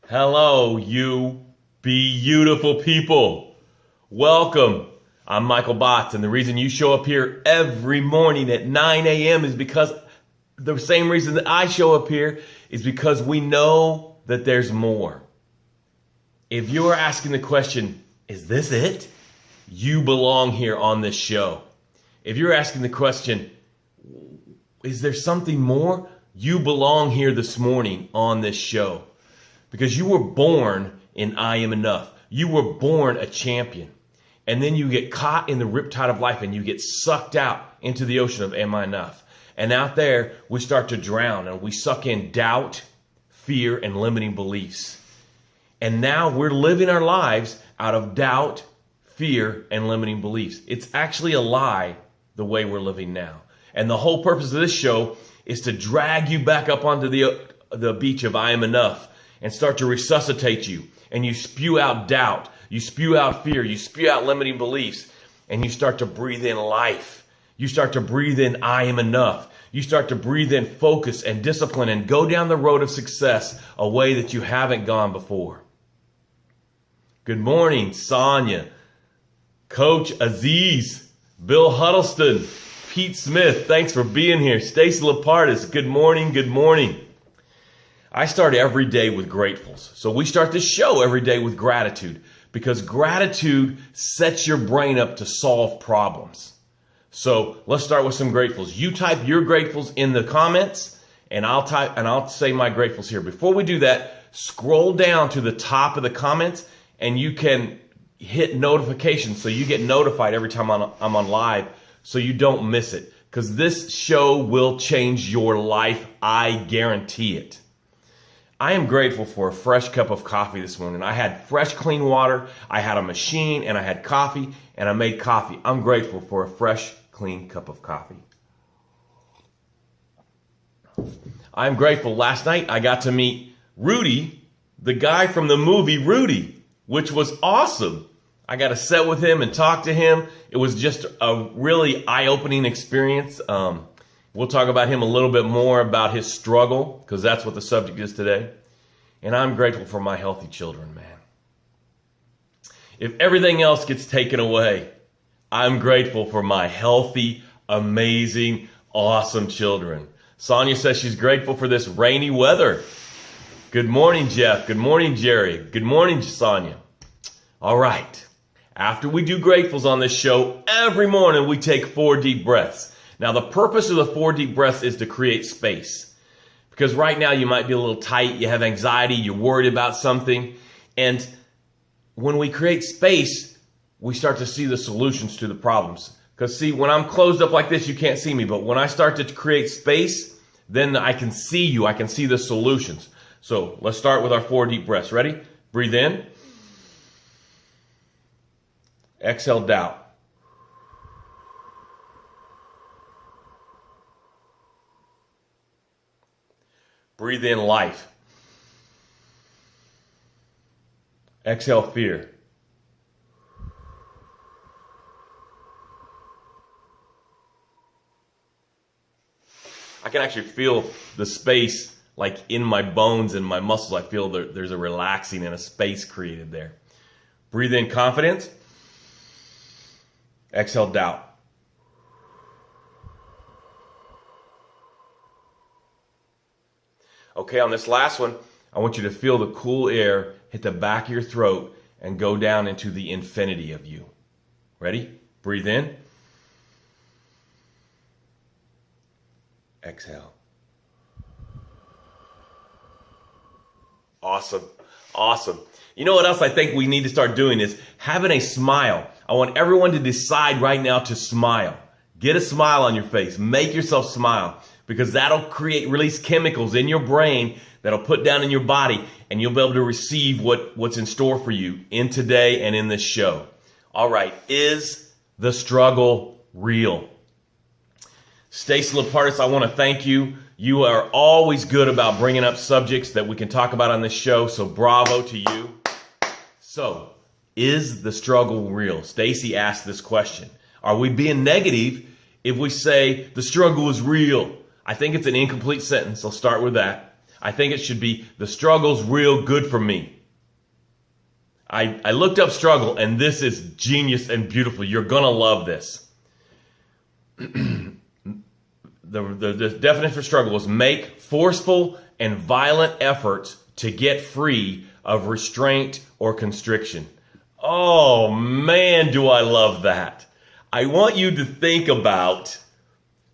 Hello, you beautiful people. Welcome. I'm Michael Botts, and the reason you show up here every morning at 9 a.m. is because the same reason that I show up here is because we know that there's more. If you're asking the question, is this it? You belong here on this show. If you're asking the question, is there something more? You belong here this morning on this show. Because you were born in I Am Enough. You were born a champion. And then you get caught in the riptide of life and you get sucked out into the ocean of Am I Enough? And out there, we start to drown and we suck in doubt, fear, and limiting beliefs. And now we're living our lives out of doubt, fear, and limiting beliefs. It's actually a lie the way we're living now. And the whole purpose of this show is to drag you back up onto the beach of I Am Enough and start to resuscitate you. And you spew out doubt, you spew out fear, you spew out limiting beliefs, and you start to breathe in life. You start to breathe in I Am Enough. You start to breathe in focus and discipline and go down the road of success a way that you haven't gone before. Good morning, Sonia, Coach Aziz, Bill Huddleston, Pete Smith, thanks for being here. Stacy Lapardis, good morning, good morning. I start every day with gratefuls. So we start this show every day with gratitude because gratitude sets your brain up to solve problems. So let's start with some gratefuls. You type your gratefuls in the comments and I'll say my gratefuls here. Before we do that, scroll down to the top of the comments and you can hit notifications so you get notified every time I'm on live so you don't miss it. Because this show will change your life. I guarantee it. I am grateful for a fresh cup of coffee this morning. I had fresh, clean water, I had a machine, and I had coffee, and I made coffee. I'm grateful for a fresh, clean cup of coffee. I'm grateful. Last night, I got to meet Rudy, the guy from the movie Rudy, which was awesome. I got to sit with him and talk to him. It was just a really eye-opening experience. We'll talk about him a little bit more about his struggle because that's what the subject is today. And I'm grateful for my healthy children, man. If everything else gets taken away, I'm grateful for my healthy, amazing, awesome children. Sonia says she's grateful for this rainy weather. Good morning, Jeff. Good morning, Jerry. Good morning, Sonia. All right. After we do gratefuls on this show, every morning we take 4 deep breaths. Now, the purpose of the 4 deep breaths is to create space. Because right now you might be a little tight, you have anxiety, you're worried about something. And when we create space, we start to see the solutions to the problems. Because see, when I'm closed up like this, you can't see me. But when I start to create space, then I can see you. I can see the solutions. So let's start with our 4 deep breaths. Ready? Breathe in. Exhale, doubt. Breathe in life. Exhale, fear. I can actually feel the space like in my bones and my muscles. I feel there's a relaxing and a space created there. Breathe in confidence. Exhale, doubt. Okay, on this last one, I want you to feel the cool air hit the back of your throat and go down into the infinity of you. Ready? Breathe in. Exhale. Awesome. Awesome. You know what else I think we need to start doing is having a smile. I want everyone to decide right now to smile. Get a smile on your face. Make yourself smile. Because that'll release chemicals in your brain that'll put down in your body and you'll be able to receive what's in store for you in today and in this show. All right, is the struggle real? Stacy Lapardis, I want to thank you. You are always good about bringing up subjects that we can talk about on this show, so bravo to you. So, is the struggle real? Stacy asked this question. Are we being negative if we say the struggle is real? I think it's an incomplete sentence. I'll start with that. I think it should be the struggle's real good for me. I looked up struggle, and this is genius and beautiful. You're going to love this. The definition for struggle is make forceful and violent efforts to get free of restraint or constriction. Oh, man, do I love that. I want you to think about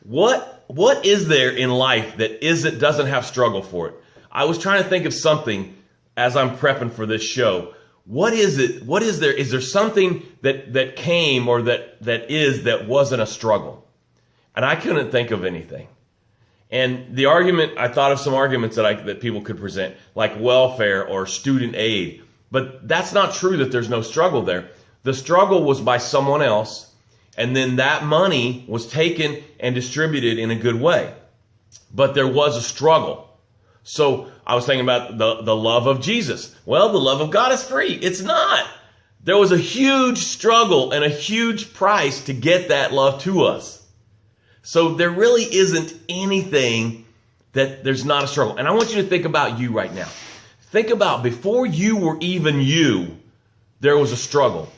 what is there in life that doesn't have struggle for it. I was trying to think of something as I'm prepping for this show. What is it? What is there? Is there something that came or that wasn't a struggle? And I couldn't think of anything. And the argument, I thought of some arguments that people could present, like welfare or student aid. But that's not true that there's no struggle there. The struggle was by someone else, and then that money was taken and distributed in a good way. But there was a struggle. So I was thinking about the love of Jesus. Well, the love of God is free. It's not. There was a huge struggle and a huge price to get that love to us. So there really isn't anything that there's not a struggle. And I want you to think about you right now. Think about before you were even you, there was a struggle.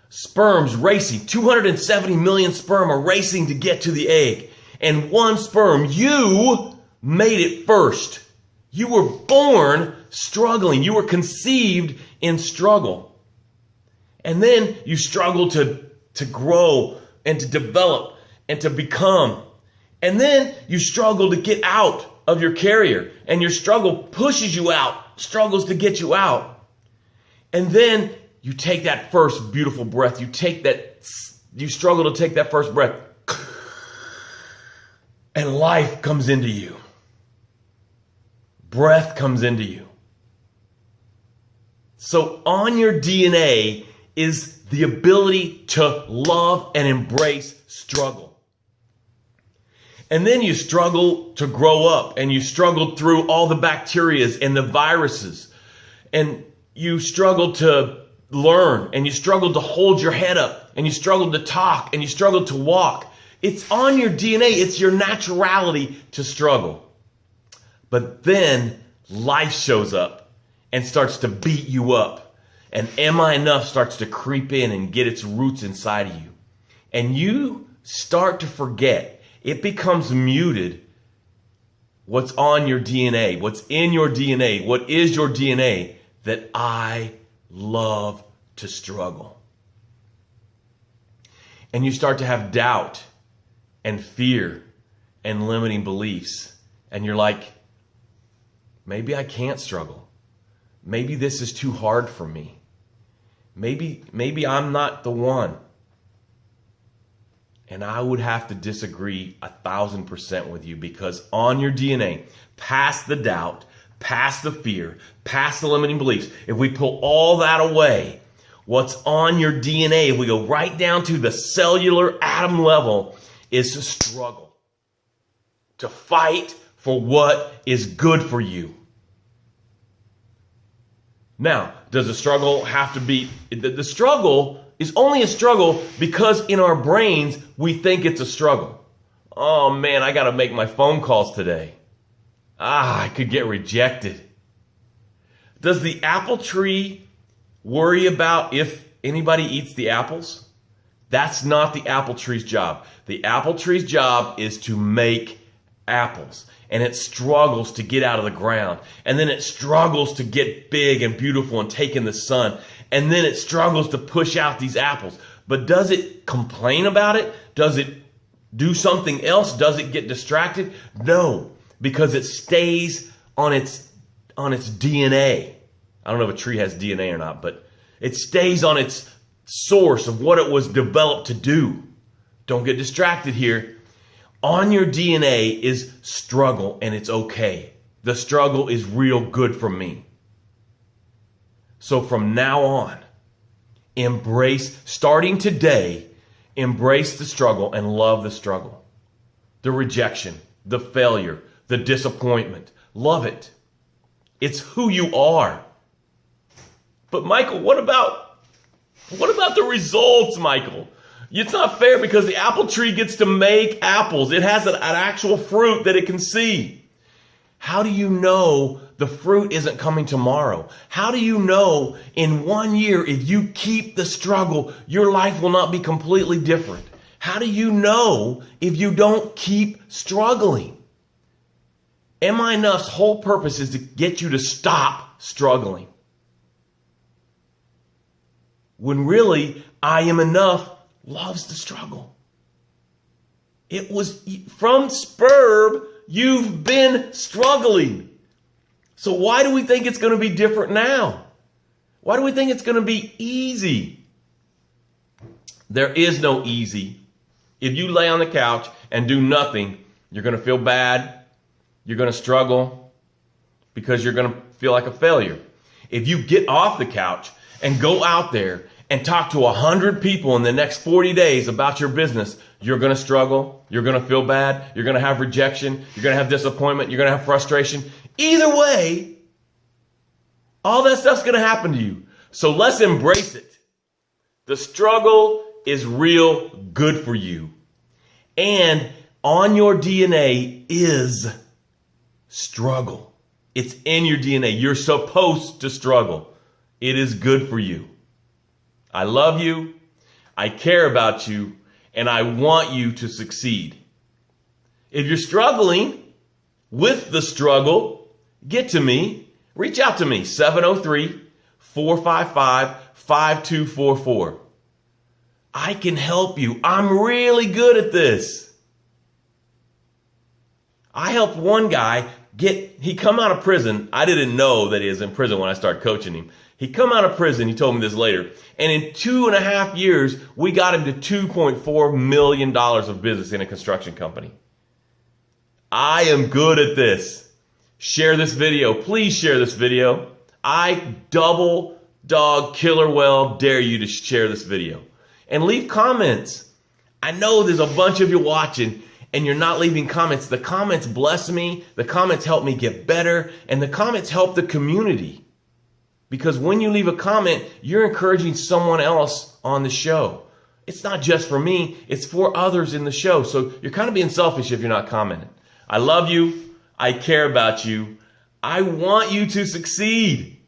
Sperms racing, 270 million sperm are racing to get to the egg. And one sperm, you made it first. You were born struggling. You were conceived in struggle. And then you struggle to grow and to develop and to become. And then you struggle to get out of your carrier. And your struggle pushes you out, struggles to get you out. And then you take that first beautiful breath. You struggle to take that first breath. And life comes into you. Breath comes into you. So on your DNA is the ability to love and embrace struggle. And then you struggle to grow up, and you struggle through all the bacterias and the viruses. And you struggle to learn, and you struggle to hold your head up, and you struggle to talk, and you struggle to walk. It's on your DNA. It's your naturality to struggle. But then life shows up and starts to beat you up. And am I enough starts to creep in and get its roots inside of you. And you start to forget. It becomes muted what's on your DNA, what's in your DNA, what is your DNA, that I love to struggle. And you start to have doubt and fear and limiting beliefs. And you're like, maybe I can't struggle. Maybe this is too hard for me. Maybe I'm not the one. And I would have to disagree 1,000% with you, because on your DNA, past the doubt, past the fear, past the limiting beliefs, if we pull all that away, what's on your DNA, if we go right down to the cellular atom level, is to struggle. To fight for what is good for you. Now, does the struggle have to be, the struggle is only a struggle because in our brains, we think it's a struggle. Oh man, I got to make my phone calls today. I could get rejected. Does the apple tree worry about if anybody eats the apples? That's not the apple tree's job. The apple tree's job is to make apples. And it struggles to get out of the ground. And then it struggles to get big and beautiful and take in the sun. And then it struggles to push out these apples. But does it complain about it? Does it do something else? Does it get distracted? No, because it stays on its DNA. I don't know if a tree has DNA or not, but it stays on its source of what it was developed to do. Don't get distracted here. On your DNA is struggle, and it's okay. The struggle is real good for me. So from now on, starting today, embrace the struggle and love the struggle. The rejection, the failure, the disappointment. Love it. It's who you are. But Michael, what about the results, Michael? It's not fair because the apple tree gets to make apples. It has an actual fruit that it can see. How do you know the fruit isn't coming tomorrow? How do you know in 1 year, if you keep the struggle, your life will not be completely different? How do you know if you don't keep struggling? Am I Enough's whole purpose is to get you to stop struggling. When really, I Am Enough loves the struggle. It was from Spurb, you've been struggling. So why do we think it's going to be different now? Why do we think it's going to be easy? There is no easy. If you lay on the couch and do nothing, you're going to feel bad. You're going to struggle because you're going to feel like a failure. If you get off the couch and go out there and talk to 100 people in the next 40 days about your business, you're going to struggle. You're going to feel bad. You're going to have rejection. You're going to have disappointment. You're going to have frustration. Either way, all that stuff's going to happen to you. So let's embrace it. The struggle is real good for you. And on your DNA is struggle. It's in your DNA. You're supposed to struggle. It is good for you. I love you. I care about you. And I want you to succeed. If you're struggling with the struggle, get to me. Reach out to me. 703-455-5244. I can help you. I'm really good at this. I helped one guy he come out of prison. I didn't know that he was in prison when I started coaching him. He come out of prison, he told me this later, and in 2.5 years, we got him to $2.4 million of business in a construction company. I am good at this. Share this video. Please share this video. I double dog killer well dare you to share this video. And leave comments. I know there's a bunch of you watching and you're not leaving comments. The comments bless me. The comments help me get better. And the comments help the community. Because when you leave a comment, you're encouraging someone else on the show. It's not just for me. It's for others in the show. So you're kind of being selfish if you're not commenting. I love you. I care about you. I want you to succeed.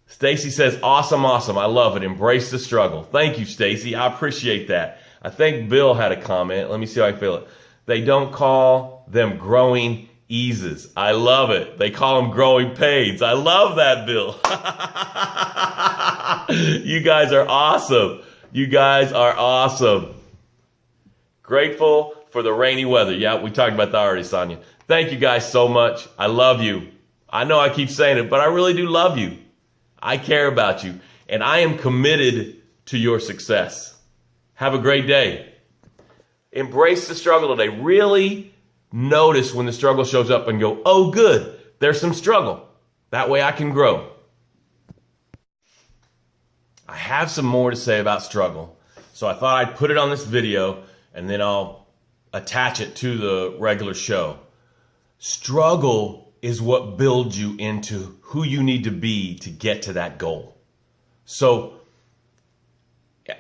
Stacy says, awesome, awesome. I love it. Embrace the struggle. Thank you, Stacy. I appreciate that. I think Bill had a comment. Let me see how I feel it. They don't call them growing eases. I love it. They call them growing pains. I love that, Bill. You guys are awesome. You guys are awesome. Grateful for the rainy weather. Yeah, we talked about that already, Sonia. Thank you guys so much. I love you. I know I keep saying it, but I really do love you. I care about you, and I am committed to your success. Have a great day. Embrace the struggle today. Really notice when the struggle shows up and go, oh, good, there's some struggle. That way I can grow. I have some more to say about struggle, so I thought I'd put it on this video, and then I'll attach it to the regular show. Struggle is what builds you into who you need to be to get to that goal. So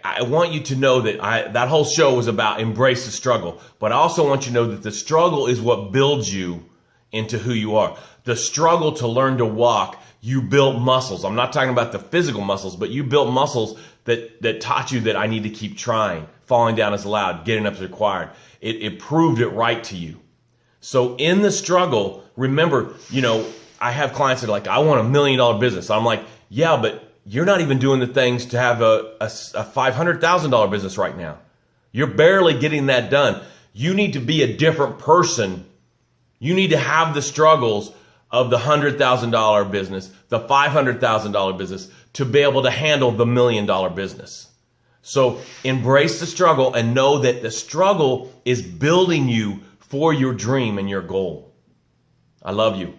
I want you to know that that whole show was about embrace the struggle, but I also want you to know that the struggle is what builds you into who you are. The struggle to learn to walk, you built muscles. I'm not talking about the physical muscles, but you built muscles that taught you that I need to keep trying. Falling down is allowed, getting up is required. It proved it right to you. So in the struggle, remember, I have clients that are like, I want $1 million business. I'm like, yeah, but you're not even doing the things to have a $500,000 business right now. You're barely getting that done. You need to be a different person. You need to have the struggles of the $100,000 business, the $500,000 business, to be able to handle the $1 million business. So embrace the struggle and know that the struggle is building you for your dream and your goal. I love you.